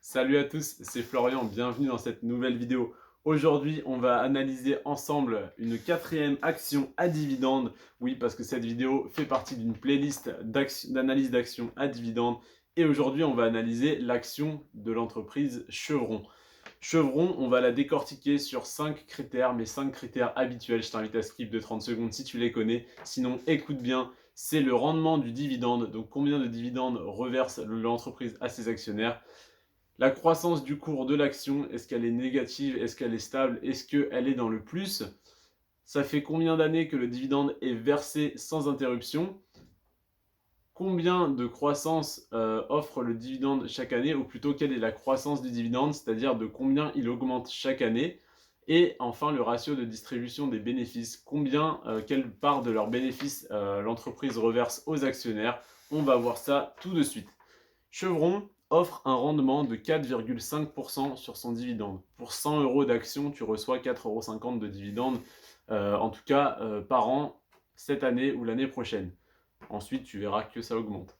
Salut à tous, c'est Florian, bienvenue dans cette nouvelle vidéo. Aujourd'hui, on va analyser ensemble une quatrième action à dividende. Oui, parce que cette vidéo fait partie d'une playlist d'analyse d'actions à dividende. Et aujourd'hui, on va analyser l'action de l'entreprise Chevron. Chevron, on va la décortiquer sur 5 critères, mes 5 critères habituels. Je t'invite à skip de 30 secondes si tu les connais. Sinon, écoute bien, c'est le rendement du dividende. Donc, combien de dividendes reverse l'entreprise à ses actionnaires. La croissance du cours de l'action, est-ce qu'elle est négative? Est-ce qu'elle est stable? Est-ce qu'elle est dans le plus? Ça fait combien d'années que le dividende est versé sans interruption? Combien de croissance offre le dividende chaque année? Ou plutôt, quelle est la croissance du dividende? C'est-à-dire de combien il augmente chaque année? Et enfin, le ratio de distribution des bénéfices. Quelle part de leurs bénéfices l'entreprise reverse aux actionnaires? On va voir ça tout de suite. Chevron offre un rendement de 4,5% sur son dividende. Pour 100 euros d'action, tu reçois 4,50 € de dividende, en tout cas par an, cette année ou l'année prochaine. Ensuite, tu verras que ça augmente.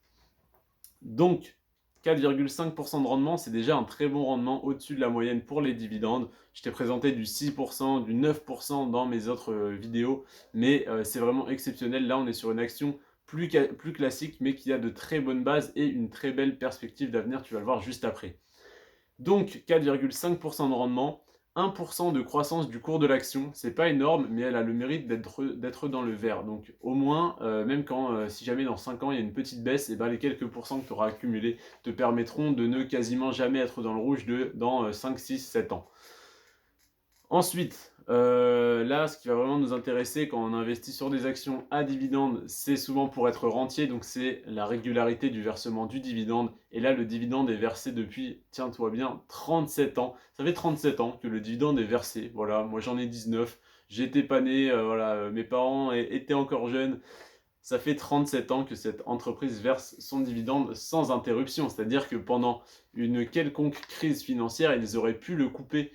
Donc, 4,5% de rendement, c'est déjà un très bon rendement au-dessus de la moyenne pour les dividendes. Je t'ai présenté du 6%, du 9% dans mes autres vidéos, mais c'est vraiment exceptionnel. Là, on est sur une action plus classique, mais qui a de très bonnes bases et une très belle perspective d'avenir, tu vas le voir juste après. Donc 4,5% de rendement, 1% de croissance du cours de l'action, c'est pas énorme, mais elle a le mérite d'être dans le vert. Donc au moins, même quand, si jamais dans 5 ans il y a une petite baisse, et ben les quelques pourcents que tu auras accumulés te permettront de ne quasiment jamais être dans le rouge dans 5, 6, 7 ans. Ensuite, là, ce qui va vraiment nous intéresser quand on investit sur des actions à dividende, c'est souvent pour être rentier, donc c'est la régularité du versement du dividende. Et là, le dividende est versé depuis, tiens-toi bien, 37 ans. Ça fait 37 ans que le dividende est versé. Voilà, moi j'en ai 19. J'étais pas né, voilà, mes parents étaient encore jeunes. Ça fait 37 ans que cette entreprise verse son dividende sans interruption. C'est-à-dire que pendant une quelconque crise financière, ils auraient pu le couper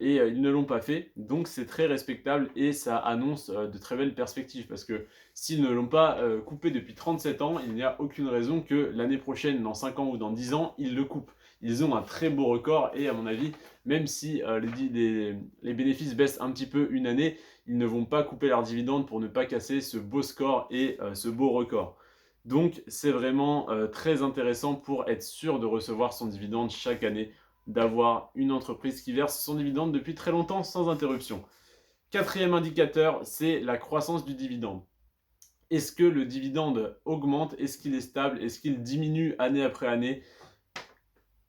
et ils ne l'ont pas fait. Donc c'est très respectable et ça annonce de très belles perspectives. Parce que s'ils ne l'ont pas coupé depuis 37 ans, il n'y a aucune raison que l'année prochaine, dans 5 ans ou dans 10 ans, ils le coupent. Ils ont un très beau record et à mon avis, même si les bénéfices baissent un petit peu une année, ils ne vont pas couper leurs dividendes pour ne pas casser ce beau score et ce beau record. Donc c'est vraiment très intéressant pour être sûr de recevoir son dividende chaque année, d'avoir une entreprise qui verse son dividende depuis très longtemps sans interruption. Quatrième indicateur, c'est la croissance du dividende. Est-ce que le dividende augmente? Est-ce qu'il est stable? Est-ce qu'il diminue année après année?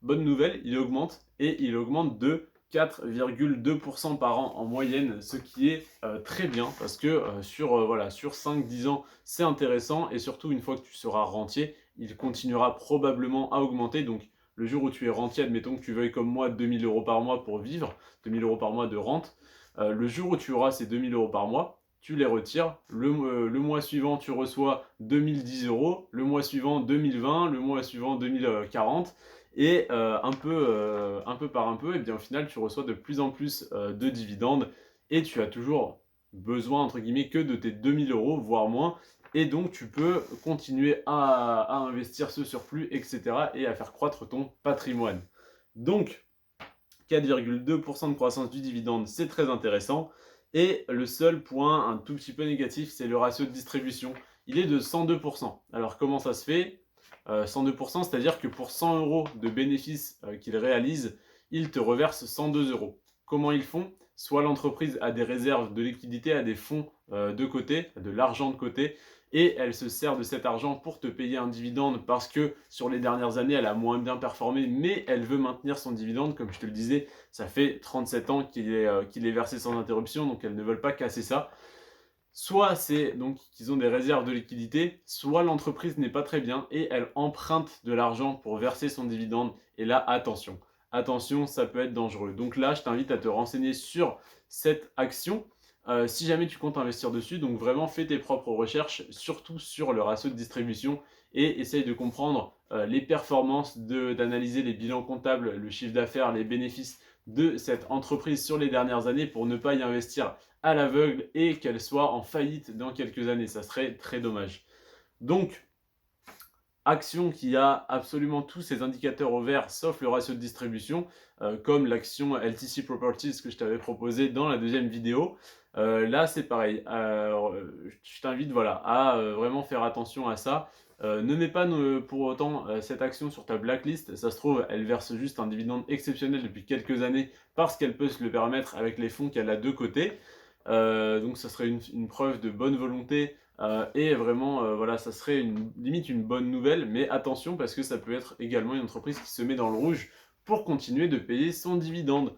Bonne nouvelle, il augmente et il augmente de 4,2% par an en moyenne, ce qui est très bien parce que sur 5-10 ans, c'est intéressant et surtout une fois que tu seras rentier, il continuera probablement à augmenter. Donc le jour où tu es rentier, admettons que tu veuilles comme moi 2000 € par mois pour vivre, 2000 € par mois de rente, le jour où tu auras ces 2000 € par mois, tu les retires. Le mois suivant, tu reçois 2010 €, le mois suivant 2020, le mois suivant 2040. Et un peu par un peu, et bien au final, tu reçois de plus en plus de dividendes et tu as toujours besoin, entre guillemets, que de tes 2000 €, voire moins. Et donc, tu peux continuer à investir ce surplus, etc. et à faire croître ton patrimoine. Donc, 4,2% de croissance du dividende, c'est très intéressant. Et le seul point un tout petit peu négatif, c'est le ratio de distribution. Il est de 102%. Alors comment ça se fait 102%, c'est-à-dire que pour 100 € de bénéfices qu'ils réalisent, ils te reversent 102 €. Comment ils font? Soit l'entreprise a des réserves de liquidité, a des fonds de côté, de l'argent de côté, et elle se sert de cet argent pour te payer un dividende parce que sur les dernières années, elle a moins bien performé, mais elle veut maintenir son dividende. Comme je te le disais, ça fait 37 ans qu'il est versé sans interruption, donc elles ne veulent pas casser ça. Soit c'est donc qu'ils ont des réserves de liquidité, soit l'entreprise n'est pas très bien et elle emprunte de l'argent pour verser son dividende. Et là, attention, attention, ça peut être dangereux. Donc là, je t'invite à te renseigner sur cette action. Si jamais tu comptes investir dessus, donc vraiment fais tes propres recherches, surtout sur le ratio de distribution et essaye de comprendre les performances, d'analyser les bilans comptables, le chiffre d'affaires, les bénéfices de cette entreprise sur les dernières années pour ne pas y investir à l'aveugle et qu'elle soit en faillite dans quelques années. Ça serait très dommage. Donc, action qui a absolument tous ses indicateurs au vert sauf le ratio de distribution, comme l'action LTC Properties que je t'avais proposé dans la deuxième vidéo. Là, c'est pareil. Je t'invite voilà, à vraiment faire attention à ça. Ne mets pas pour autant cette action sur ta blacklist. Ça se trouve, elle verse juste un dividende exceptionnel depuis quelques années parce qu'elle peut se le permettre avec les fonds qu'elle a de côté. Donc ça serait une preuve de bonne volonté et vraiment, voilà, ça serait limite une bonne nouvelle, mais attention parce que ça peut être également une entreprise qui se met dans le rouge pour continuer de payer son dividende.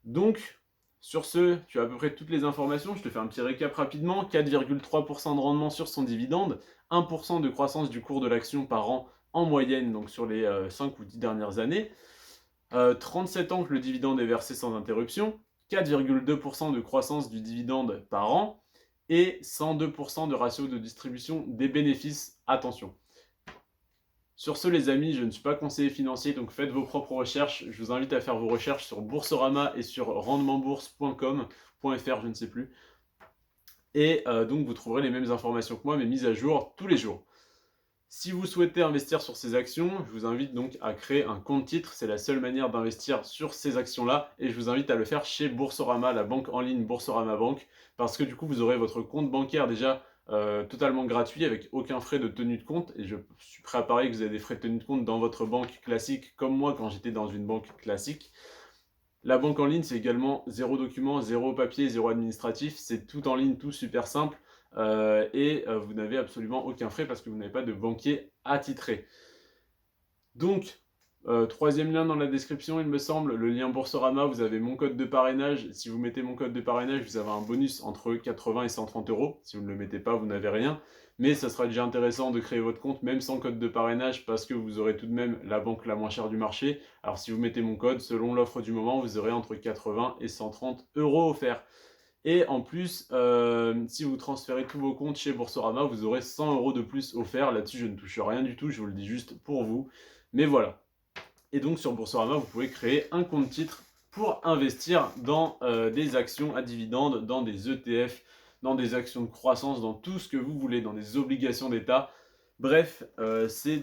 Donc, sur ce, tu as à peu près toutes les informations. Je te fais un petit récap rapidement. 4,3% de rendement sur son dividende, 1% de croissance du cours de l'action par an en moyenne, donc sur les 5 ou 10 dernières années. 37 ans que le dividende est versé sans interruption, 4,2% de croissance du dividende par an et 102% de ratio de distribution des bénéfices. Attention. Sur ce les amis, je ne suis pas conseiller financier, donc faites vos propres recherches. Je vous invite à faire vos recherches sur Boursorama et sur rendementbourse.com.fr, je ne sais plus. Et donc vous trouverez les mêmes informations que moi, mais mises à jour tous les jours. Si vous souhaitez investir sur ces actions, je vous invite donc à créer un compte titre. C'est la seule manière d'investir sur ces actions-là. Et je vous invite à le faire chez Boursorama, la banque en ligne Boursorama Bank. Parce que du coup, vous aurez votre compte bancaire déjà totalement gratuit avec aucun frais de tenue de compte. Et je suis prêt à parier que vous avez des frais de tenue de compte dans votre banque classique, comme moi quand j'étais dans une banque classique. La banque en ligne, c'est également zéro document, zéro papier, zéro administratif. C'est tout en ligne, tout super simple. Vous n'avez absolument aucun frais parce que vous n'avez pas de banquier attitré. Donc, troisième lien dans la description, il me semble, le lien Boursorama, vous avez mon code de parrainage. Si vous mettez mon code de parrainage, vous avez un bonus entre 80 et 130 euros. Si vous ne le mettez pas, vous n'avez rien. Mais ça sera déjà intéressant de créer votre compte, même sans code de parrainage, parce que vous aurez tout de même la banque la moins chère du marché. Alors si vous mettez mon code, selon l'offre du moment, vous aurez entre 80 et 130 euros offerts. Et en plus, si vous transférez tous vos comptes chez Boursorama, vous aurez 100 euros de plus offerts. Là-dessus, je ne touche rien du tout, je vous le dis juste pour vous. Mais voilà. Et donc sur Boursorama, vous pouvez créer un compte titre pour investir dans des actions à dividendes, dans des ETF, dans des actions de croissance, dans tout ce que vous voulez, dans des obligations d'État. Bref, c'est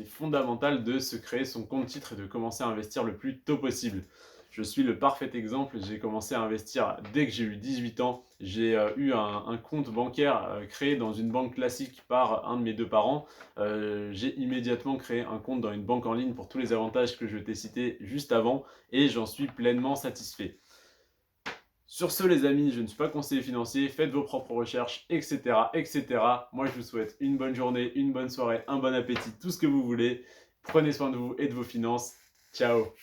fondamental de se créer son compte titre et de commencer à investir le plus tôt possible. Je suis le parfait exemple, j'ai commencé à investir dès que j'ai eu 18 ans. J'ai eu un compte bancaire créé dans une banque classique par un de mes deux parents. J'ai immédiatement créé un compte dans une banque en ligne pour tous les avantages que je t'ai cités juste avant et j'en suis pleinement satisfait. Sur ce les amis, je ne suis pas conseiller financier, faites vos propres recherches, etc. etc. Moi je vous souhaite une bonne journée, une bonne soirée, un bon appétit, tout ce que vous voulez. Prenez soin de vous et de vos finances. Ciao.